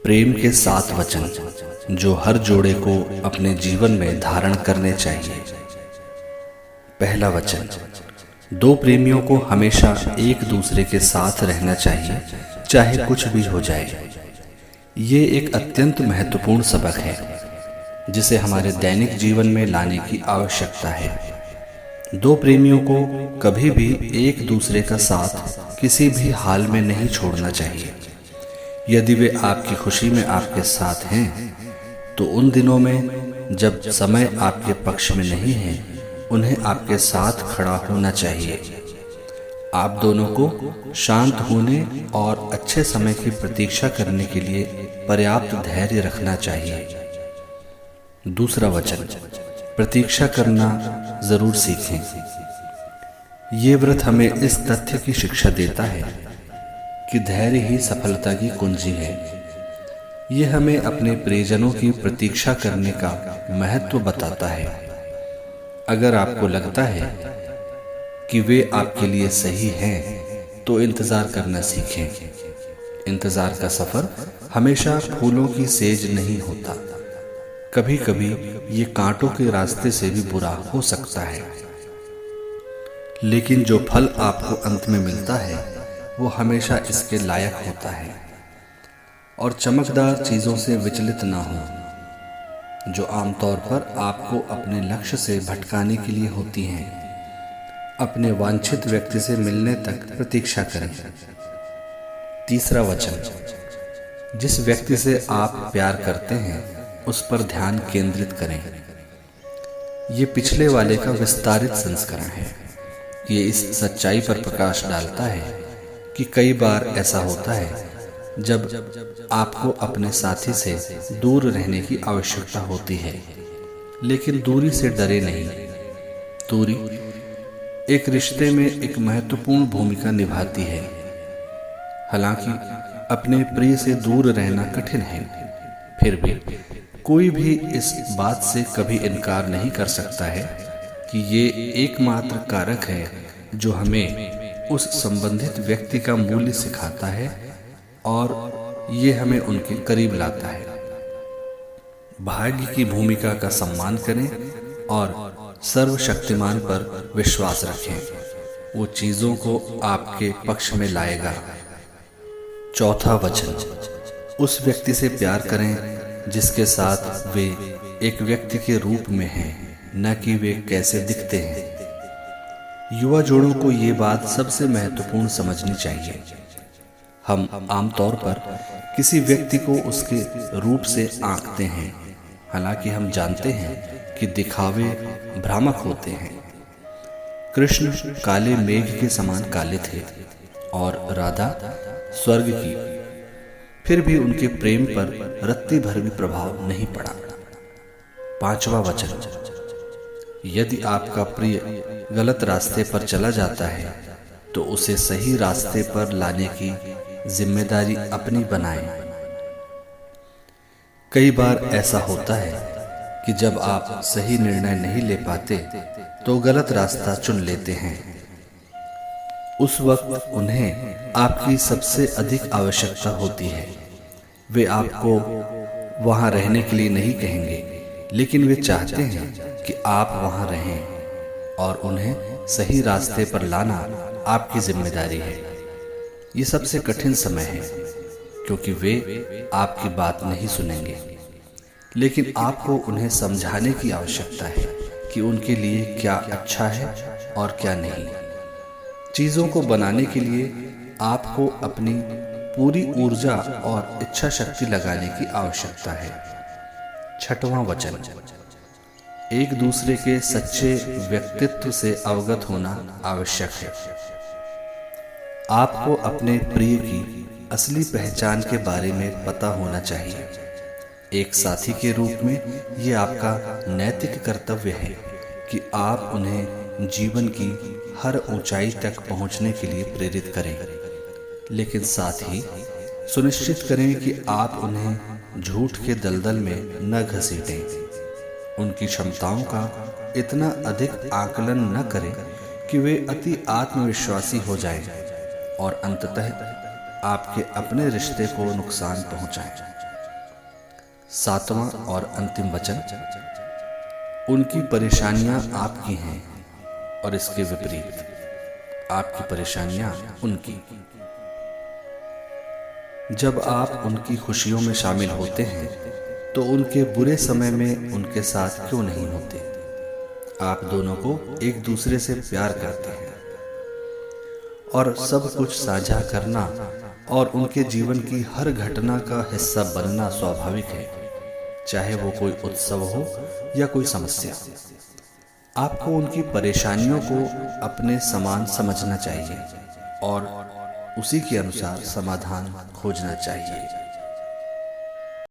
प्रेम के 7 वचन जो हर जोड़े को अपने जीवन में धारण करने चाहिए। पहला वचन, 2 प्रेमियों को हमेशा एक दूसरे के साथ रहना चाहिए, चाहे कुछ भी हो जाए। ये एक अत्यंत महत्वपूर्ण सबक है जिसे हमारे दैनिक जीवन में लाने की आवश्यकता है। 2 प्रेमियों को कभी भी एक दूसरे का साथ किसी भी हाल में नहीं छोड़ना चाहिए। यदि वे आपकी खुशी में आपके साथ हैं, तो उन दिनों में जब समय आपके पक्ष में नहीं है, उन्हें आपके साथ खड़ा होना चाहिए। आप दोनों को शांत होने और अच्छे समय की प्रतीक्षा करने के लिए पर्याप्त धैर्य रखना चाहिए। दूसरा वचन, प्रतीक्षा करना जरूर सीखें। ये व्रत हमें इस तथ्य की शिक्षा देता है कि धैर्य ही सफलता की कुंजी है। ये हमें अपने प्रियजनों की प्रतीक्षा करने का महत्व बताता है। अगर आपको लगता है कि वे आपके लिए सही हैं, तो इंतजार करना सीखें। इंतजार का सफर हमेशा फूलों की सेज नहीं होता। कभी कभी ये कांटों के रास्ते से भी बुरा हो सकता है, लेकिन जो फल आपको अंत में मिलता है वो हमेशा इसके लायक होता है। और चमकदार चीजों से विचलित ना हो जो आमतौर पर आपको अपने लक्ष्य से भटकाने के लिए होती हैं। अपने वांछित व्यक्ति से मिलने तक प्रतीक्षा करें। तीसरा वचन, जिस व्यक्ति से आप प्यार करते हैं उस पर ध्यान केंद्रित करें। ये पिछले वाले का विस्तारित संस्करण है। ये इस सच्चाई पर प्रकाश डालता है कि कई बार ऐसा होता है जब आपको अपने साथी से दूर रहने की आवश्यकता होती है, लेकिन दूरी से डरे नहीं। दूरी एक रिश्ते में एक महत्वपूर्ण भूमिका निभाती है। हालांकि अपने प्रिय से दूर रहना कठिन है, फिर भी कोई भी इस बात से कभी इनकार नहीं कर सकता है कि ये एकमात्र कारक है जो हमें उस संबंधित व्यक्ति का मूल्य सिखाता है और ये हमें उनके करीब लाता है। भाग्य की भूमिका का सम्मान करें और सर्वशक्तिमान पर विश्वास रखें। वो चीजों को आपके पक्ष में लाएगा। चौथा वचन, उस व्यक्ति से प्यार करें जिसके साथ वे एक व्यक्ति के रूप में हैं, न कि वे कैसे दिखते हैं। युवा जोड़ों को ये बात सबसे महत्वपूर्ण समझनी चाहिए। हम आमतौर पर किसी व्यक्ति को उसके रूप से आंकते हैं, हालांकि हम जानते हैं कि दिखावे भ्रामक होते हैं। कृष्ण काले मेघ के समान काले थे और राधा स्वर्ग की, फिर भी उनके प्रेम पर रत्ती भर भी प्रभाव नहीं पड़ा। पांचवा वचन, यदि आपका प्रिय गलत रास्ते पर चला जाता है तो उसे सही रास्ते पर लाने की जिम्मेदारी अपनी बनाएं। कई बार ऐसा होता है कि जब आप सही निर्णय नहीं ले पाते तो गलत रास्ता चुन लेते हैं। उस वक्त उन्हें आपकी सबसे अधिक आवश्यकता होती है। वे आपको वहां रहने के लिए नहीं कहेंगे, लेकिन वे चाहते हैं कि आप वहां रहें, और उन्हें सही रास्ते पर लाना आपकी जिम्मेदारी है। ये सबसे कठिन समय है क्योंकि वे आपकी बात नहीं सुनेंगे, लेकिन आपको उन्हें समझाने की आवश्यकता है कि उनके लिए क्या अच्छा है और क्या नहीं। चीजों को बनाने के लिए आपको अपनी पूरी ऊर्जा और इच्छा शक्ति लगाने की आवश्यकता है। छठवां वचन, एक दूसरे के सच्चे व्यक्तित्व से अवगत होना आवश्यक है। आपको अपने प्रिय की असली पहचान के बारे में पता होना चाहिए। एक साथी के रूप में यह आपका नैतिक कर्तव्य है कि आप उन्हें जीवन की हर ऊंचाई तक पहुंचने के लिए प्रेरित करें, लेकिन साथ ही सुनिश्चित करें कि आप उन्हें झूठ के दलदल में न घसीटें। उनकी क्षमताओं का इतना अधिक आकलन न करें कि वे अति आत्मविश्वासी हो जाएं और अंततः आपके अपने रिश्ते को नुकसान पहुंचाएं। सातवां और अंतिम वचन, उनकी परेशानियां आपकी हैं और इसके विपरीत आपकी परेशानियां उनकी। जब आप उनकी खुशियों में शामिल होते हैं तो उनके बुरे समय में उनके साथ क्यों नहीं होते। आप दोनों को एक दूसरे से प्यार करते हैं और सब कुछ साझा करना और उनके जीवन की हर घटना का हिस्सा बनना स्वाभाविक है, चाहे वो कोई उत्सव हो या कोई समस्या। आपको उनकी परेशानियों को अपने समान समझना चाहिए और उसी के अनुसार समाधान खोजना चाहिए।